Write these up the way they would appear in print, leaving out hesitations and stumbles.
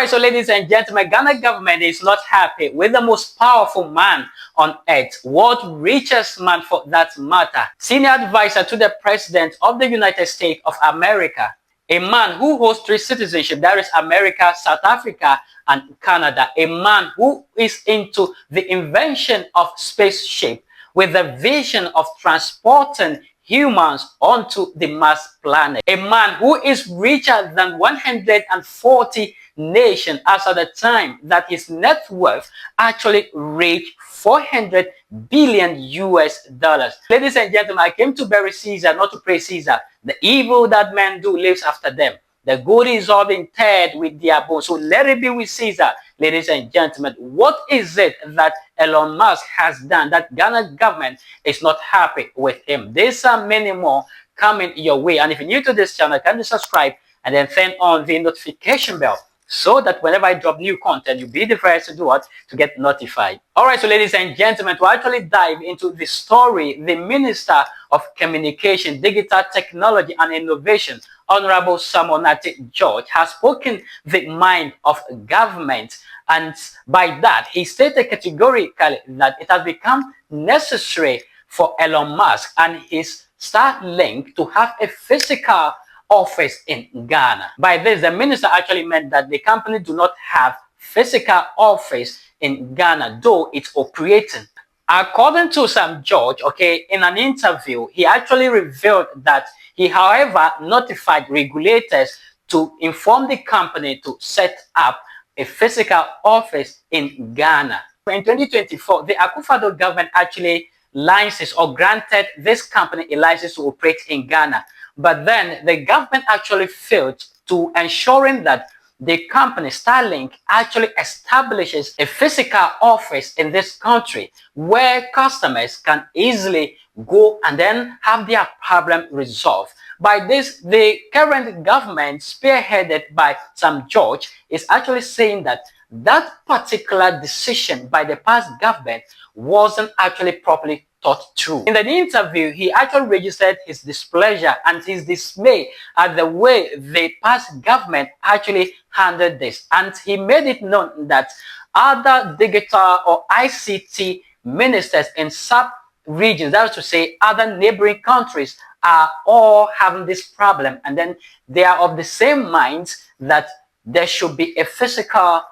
Alright, so ladies and gentlemen, Ghana government is not happy with the most powerful man on earth, world richest man for that matter, senior advisor to the president of the United States of America, a man who holds 3 citizenship, that is America, South Africa, and Canada, a man who is into the invention of spaceship with the vision of transporting humans onto the Mars planet. A man who is richer than 140 nations as at the time that his net worth actually reached 400 billion US dollars. Ladies and gentlemen, I came to bury Caesar, not to praise Caesar. The evil that men do lives after them. The good is all interred with their bones. So let it be with Caesar. Ladies and gentlemen, what is it that Elon Musk has done that Ghana government is not happy with him? There's many more coming your way. And if you're new to this channel, kindly subscribe and then turn on the notification bell so that whenever I drop new content, you'll be the first to do what? To get notified. All right, so ladies and gentlemen, to actually dive into the story, the Minister of Communication, Digital Technology and Innovation, Honorable Samonati George, has spoken the mind of government, and by that he stated categorically that it has become necessary for Elon Musk and his Starlink to have a physical office in Ghana. By this, the minister actually meant that the company do not have physical office in Ghana, though it's operating. According to Sam George, okay, in an interview, he actually revealed that he, however, notified regulators to inform the company to set up a physical office in Ghana. In 2024, the Akufo-Addo government actually licensed or granted this company a license to operate in Ghana. But then the government actually failed to ensuring that the company Starlink actually establishes a physical office in this country where customers can easily go and then have their problem resolved. By this, the current government, spearheaded by Sam George, is actually saying that that particular decision by the past government wasn't actually properly thought through. In the interview, he actually registered his displeasure and his dismay at the way the past government actually handled this. And he made it known that other digital or ICT ministers in sub-regions, that is to say other neighboring countries, are all having this problem. And then they are of the same mind that there should be a physical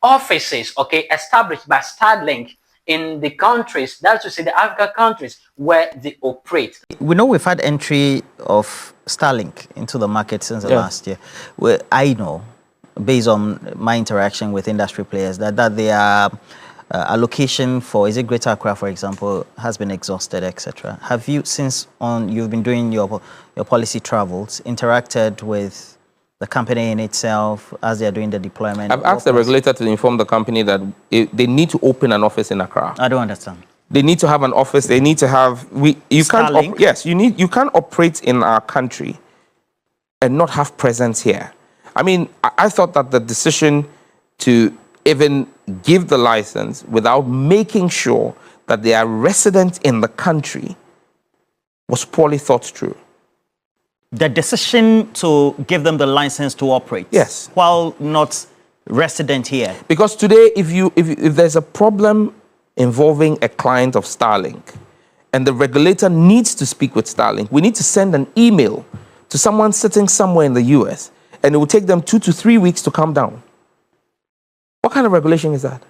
offices, okay, established by Starlink in the countries, that's to say the African countries where they operate. We know we've had entry of Starlink into the market since the last year. Well, I know, based on my interaction with industry players, that their allocation for, is it Greater Accra, for example, has been exhausted, etc. Have you, since you've been doing your policy travels, interacted with the company in itself as they are doing the deployment? I've asked the regulator to inform the company that they need to open an office in Accra. I don't understand. They need to have an office. They need to have. You can't operate in our country and not have presence here. I mean, I thought that the decision to even give the license without making sure that they are resident in the country was poorly thought through. The decision to give them the license to operate, yes, while not resident here. Because today, if there's a problem involving a client of Starlink, and the regulator needs to speak with Starlink, we need to send an email to someone sitting somewhere in the US, and it will take them 2 to 3 weeks to come down. What kind of regulation is that?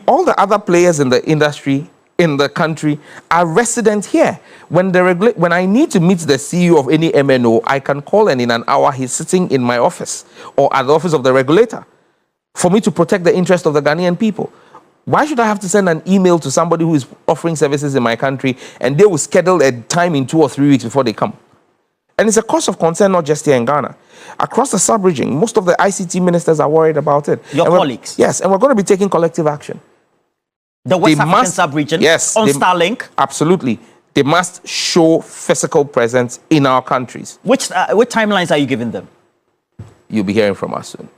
All the other players in the industry, in the country, are resident here. When I need to meet the CEO of any MNO, I can call, and in an hour he's sitting in my office or at the office of the regulator for me to protect the interest of the Ghanaian people. Why should I have to send an email to somebody who is offering services in my country and they will schedule a time in 2 or 3 weeks before they come? And it's a cause of concern not just here in Ghana. Across the sub-region, most of the ICT ministers are worried about it. Your colleagues? Yes, and we're going to be taking collective action. The West African sub-region? Yes. On Starlink? Absolutely. They must show physical presence in our countries. Which timelines are you giving them? You'll be hearing from us soon.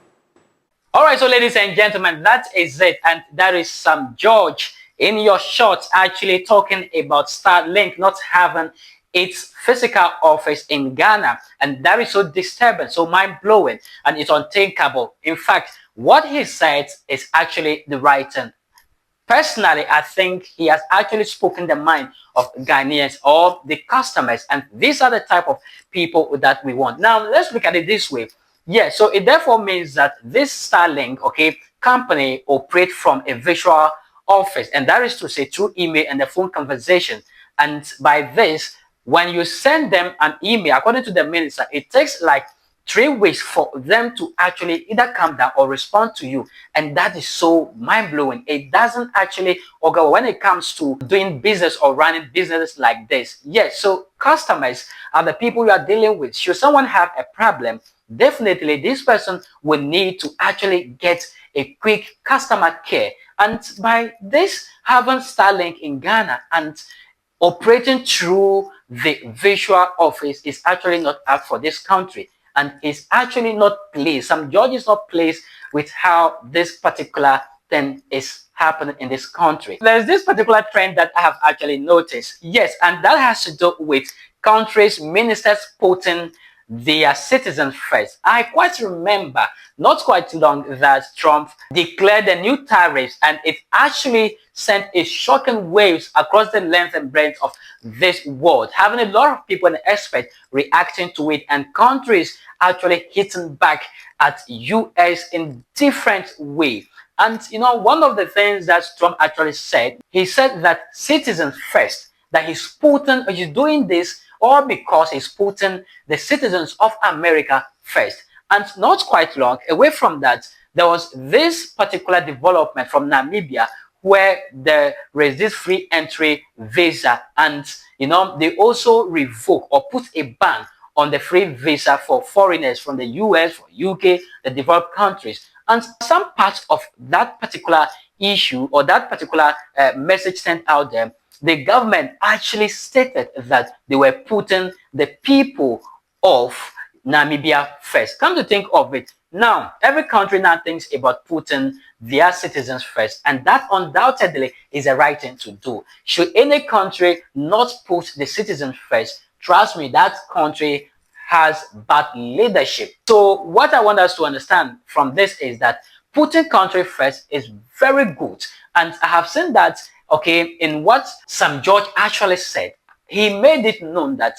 All right, so ladies and gentlemen, that is it. And that is Sam George in your shorts actually talking about Starlink not having its physical office in Ghana, and that is so disturbing, so mind-blowing, and it's unthinkable. In fact, what he said is actually the right thing. Personally, I think he has actually spoken the mind of Ghanaians or the customers, and these are the type of people that we want. Now, let's look at it this way. Yeah, so it therefore means that this Starlink, okay, company operates from a virtual office, and that is to say through email and the phone conversation. And by this, when you send them an email, according to the minister, it takes like 3 weeks for them to actually either come down or respond to you, and that is so mind-blowing. It doesn't actually occur when it comes to doing business or running businesses like this. Yes, so customers are the people you are dealing with. Should someone have a problem, definitely this person will need to actually get a quick customer care. And by this having Starlink in Ghana and operating through the virtual office is actually not up for this country, and is actually not placed. Some judge is not placed with how this particular thing is happening in this country. There's this particular trend that I have actually noticed. Yes, and that has to do with countries' ministers putting their citizens first. I quite remember not quite long that Trump declared the new tariffs, and it actually sent a shocking waves across the length and breadth of this world, having a lot of people and experts reacting to it, and countries actually hitting back at US in different ways. And you know, one of the things that Trump actually said, he said that citizens first, that he's doing this all because he's putting the citizens of America first. And not quite long away from that, there was this particular development from Namibia where there is this free entry visa, and you know, they also revoke or put a ban on the free visa for foreigners from the US, for UK, the developed countries. And some parts of that particular issue or that particular message sent out there, the government actually stated that they were putting the people of Namibia first. Come to think of it, now every country now thinks about putting their citizens first, and that undoubtedly is the right thing to do. Should any country not put the citizens first, trust me, that country has bad leadership. So what I want us to understand from this is that putting country first is very good, and I have seen that, okay, in what Sam George actually said. He made it known that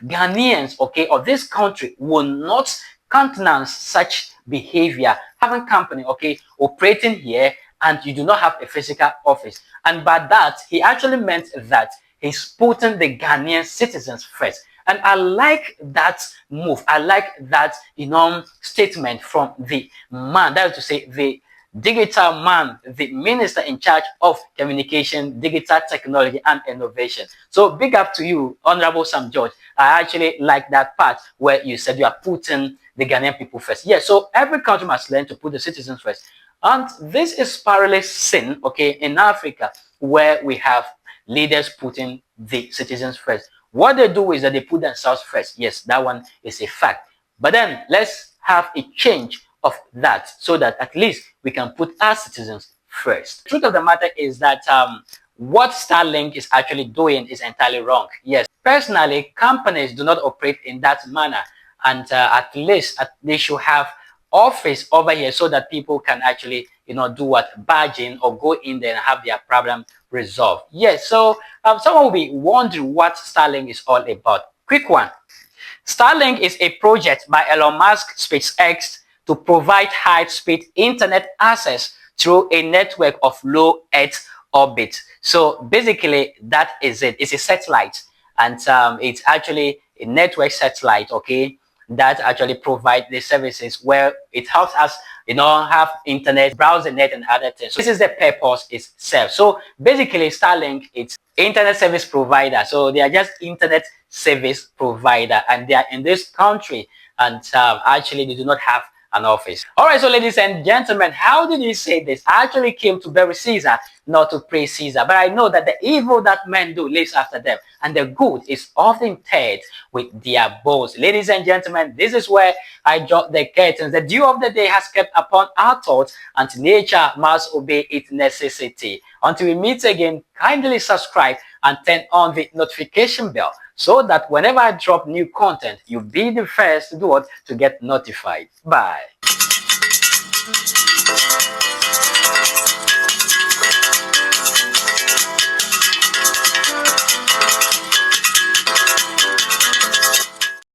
Ghanaians, okay, or this country will not countenance such behavior, having company, okay, operating here, and you do not have a physical office. And by that, he actually meant that he's putting the Ghanaian citizens first. And I like that move. I like that, you know, statement from the man, that is to say, the digital man, the minister in charge of communication, digital technology, and innovation. So big up to you, Honorable Sam George. I actually like that part where you said you are putting the Ghanaian people first. Yeah, so every country must learn to put the citizens first. And this is parallel sin, okay, in Africa, where we have leaders putting the citizens first. What they do is that they put themselves first. Yes, that one is a fact. But then let's have a change of that so that at least we can put our citizens first. The truth of the matter is that what Starlink is actually doing is entirely wrong. Yes, personally, companies do not operate in that manner, and at least they should have office over here so that people can actually, you know, do what, barge in or go in there and have their problem resolved. Yes, so someone will be wondering what Starlink is all about. Quick one. Starlink is a project by Elon Musk, SpaceX, to provide high-speed internet access through a network of low Earth orbit. So basically, that is it. It's a satellite, and it's actually a network satellite, okay, that actually provide the services where it helps us, you know, have internet, browse the net, and other things. So this is the purpose itself. So basically, Starlink, it's internet service provider. So they are just internet service provider, and they are in this country, and actually they do not have an office. All right, so ladies and gentlemen, how did he say this? I actually came to bury Caesar, not to praise Caesar, but I know that the evil that men do lives after them, and the good is often paired with their bones. Ladies and gentlemen, this is where I drop the curtains. The dew of the day has kept upon our thoughts, and nature must obey its necessity. Until we meet again, kindly subscribe and turn on the notification bell so that whenever I drop new content, you'll be the first to do what? To get notified. Bye.